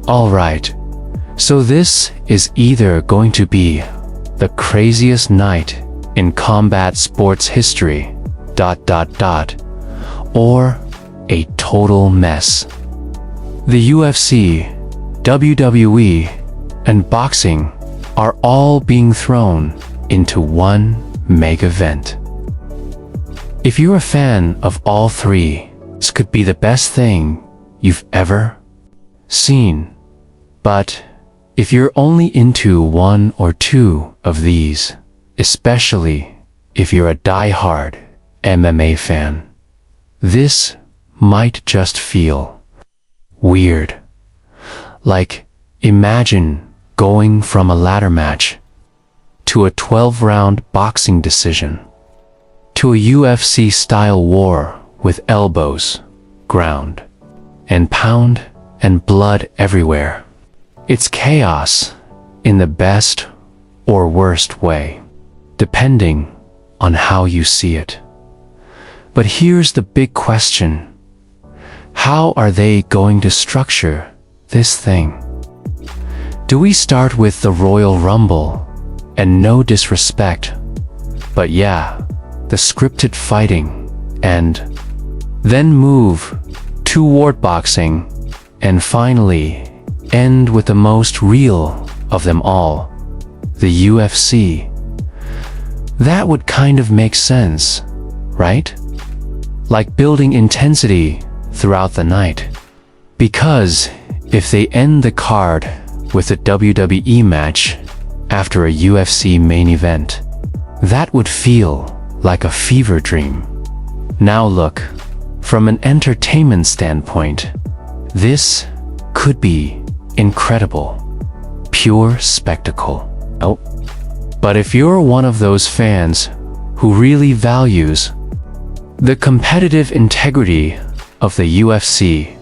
Alright, so this is either going to be the craziest night in combat sports history, or a total mess. The UFC, WWE, and boxing are all being thrown into one mega event. If you're a fan of all three, this could be the best thing you've ever seen. But if you're only into one or two of these, especially if you're a die-hard MMA fan, this might just feel weird. Like, imagine going from a ladder match to a 12-round boxing decision to a UFC-style war with elbows, ground and pound, and blood everywhere. It's chaos in the best or worst way, depending on how you see it. But here's the big question. How are they going to structure this thing? Do we start with the Royal Rumble, and no disrespect, but yeah, the scripted fighting, and then move toward boxing, and finally end with the most real of them all, the UFC? That would kind of make sense, right? Like building intensity throughout the night. Because if they end the card with a WWE match after a UFC main event, that would feel like a fever dream. Now look, from an entertainment standpoint, this could be incredible, pure spectacle. Oh, but if you're one of those fans who really values the competitive integrity of the UFC,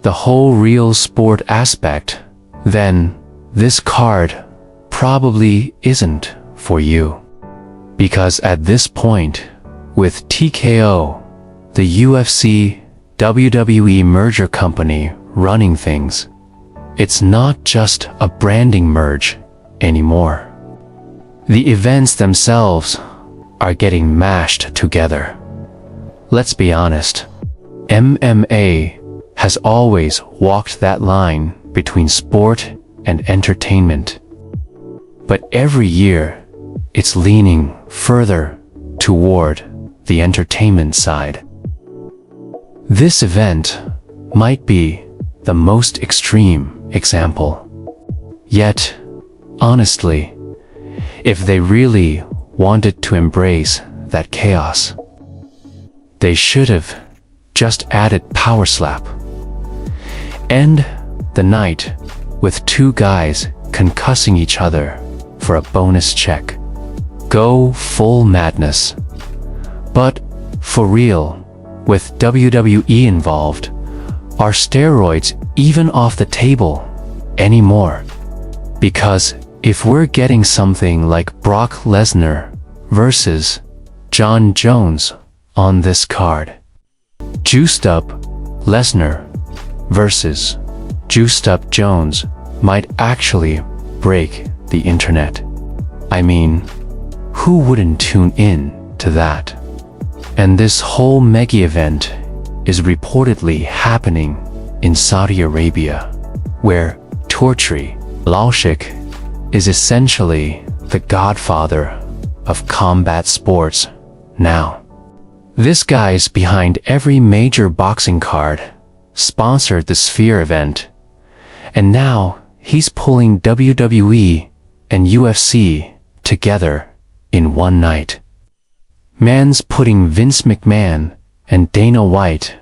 the whole real sport aspect, then this card probably isn't for you. Because at this point, with TKO, the UFC WWE merger company running things, it's not just a branding merge anymore. The events themselves are getting mashed together. Let's be honest, MMA has always walked that line between sport and entertainment. But every year, it's leaning further toward the entertainment side. This event might be the most extreme example. Yet, honestly, if they really wanted to embrace that chaos, they should have just added power slap. End the night with two guys concussing each other for a bonus check. Go full madness. But for real, with WWE involved, are steroids even off the table anymore? Because if we're getting something like Brock Lesnar versus John Jones on this card, juiced up Lesnar versus juiced up Jones might actually break the internet. I mean, who wouldn't tune in to that? And this whole mega event is reportedly happening in Saudi Arabia, where Turki Lalshik is essentially the godfather of combat sports now. This guy's behind every major boxing card, sponsored the Sphere event, and now he's pulling WWE and UFC together in one night. Man's putting Vince McMahon and Dana White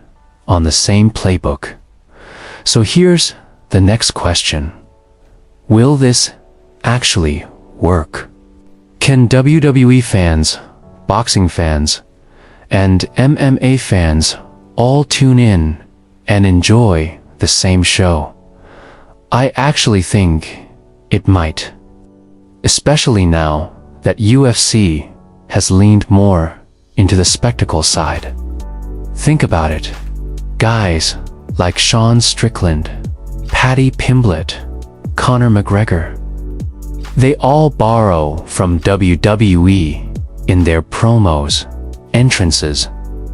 on the same playbook. So here's the next question. Will this actually work? Can WWE fans, boxing fans, and MMA fans all tune in and enjoy the same show? I actually think it might. Especially now that UFC has leaned more into the spectacle side. Think about it. Guys like Sean Strickland, Paddy Pimblett, Conor McGregor. They all borrow from WWE in their promos, entrances,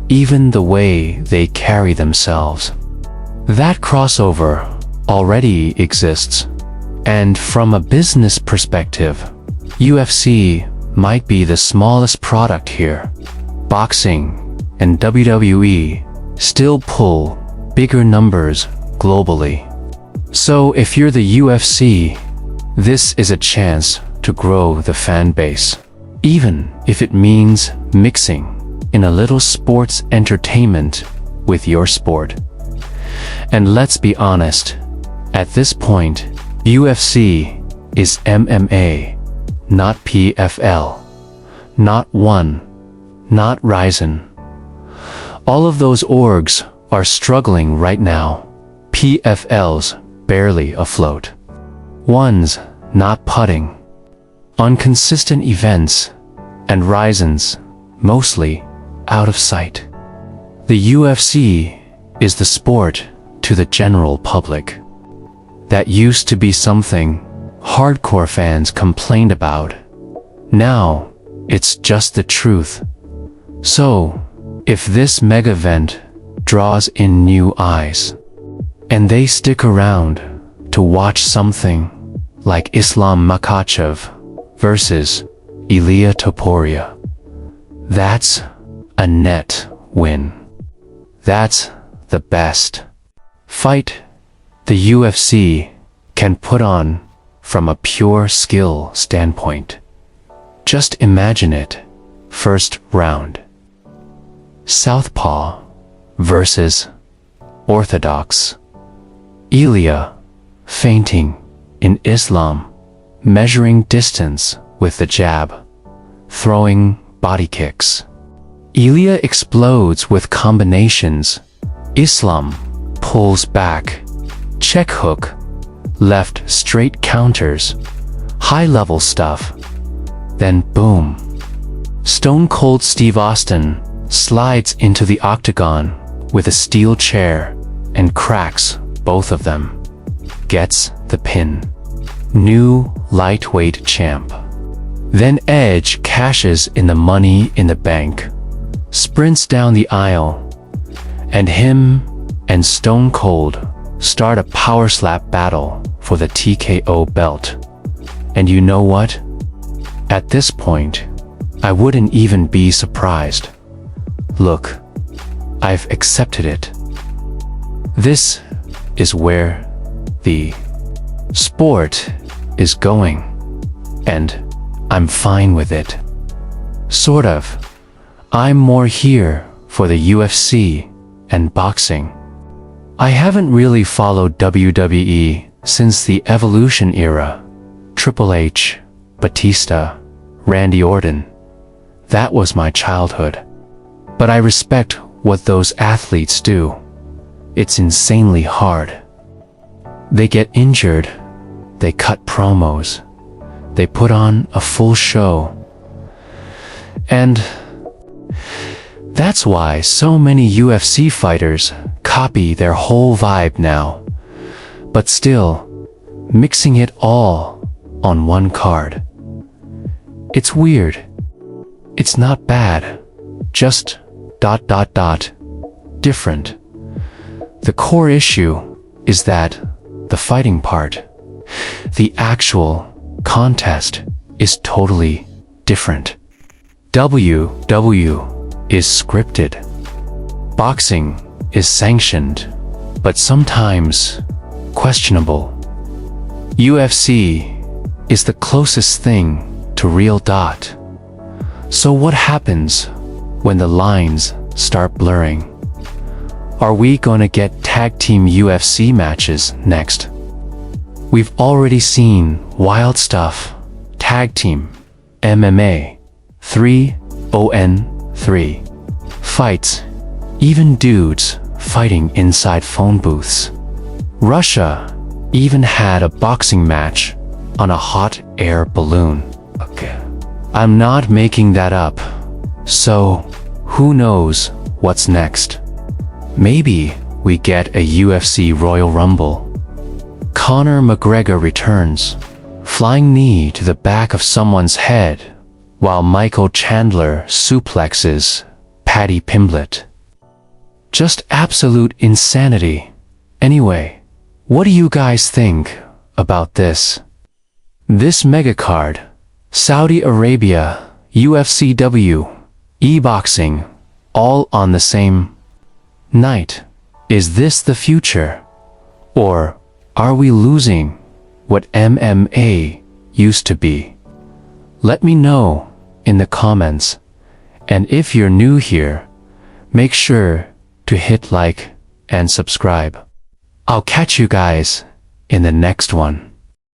even the way they carry themselves. That crossover already exists, and from a business perspective, UFC might be the smallest product here. Boxing and WWE still pull bigger numbers globally. So if you're the UFC, this is a chance to grow the fan base, even if it means mixing in a little sports entertainment with your sport. And let's be honest, at this point, UFC is MMA, not PFL, not ONE, not Ryzen. All of those orgs are struggling right now. PFL's barely afloat. ONE's not putting. On consistent events, and Ryzen's mostly out of sight. The UFC is the sport to the general public. That used to be something hardcore fans complained about. Now, it's just the truth. So, if this mega event draws in new eyes, and they stick around to watch something like Islam Makhachev versus Ilia Topuria, that's a net win. That's the best fight the UFC can put on from a pure skill standpoint. Just imagine it. First round. Southpaw versus Orthodox. Ilia feinting in Islam, measuring distance with the jab, throwing body kicks. Ilia explodes with combinations. Islam pulls back, check hook, left straight counters, high-level stuff. Then boom. Stone Cold Steve Austin slides into the octagon with a steel chair and cracks both of them. Gets the pin. New lightweight champ. Then Edge cashes in the Money in the Bank, sprints down the aisle, and him and Stone Cold start a power slap battle for the TKO belt. And you know what? At this point, I wouldn't even be surprised. Look, I've accepted it. This is where the sport is going, and I'm fine with it. Sort of. I'm more here for the UFC and boxing. I haven't really followed WWE since the Evolution era. Triple H, Batista, Randy Orton. That was my childhood. But I respect what those athletes do. It's insanely hard. They get injured, they cut promos, they put on a full show. And that's why so many UFC fighters copy their whole vibe now. But still, mixing it all on one card. It's weird. It's not bad. Just ... different. The core issue is that the fighting part, the actual contest, is totally different. WWE is scripted. Boxing is sanctioned, but sometimes questionable. UFC is the closest thing to real . So what happens when the lines start blurring? Are we gonna get tag team UFC matches next? We've already seen wild stuff. Tag team MMA 3-on-3 fights, even dudes fighting inside phone booths. Russia even had a boxing match on a hot air balloon. Okay, I'm not making that up. So, who knows what's next? Maybe we get a UFC Royal Rumble. Conor McGregor returns, flying knee to the back of someone's head, while Michael Chandler suplexes Paddy Pimblett. Just absolute insanity. Anyway, what do you guys think about this? This megacard, Saudi Arabia, UFC, e-boxing, all on the same night. Is this the future? Or are we losing what MMA used to be? Let me know in the comments. And if you're new here, make sure to hit like and subscribe. I'll catch you guys in the next one.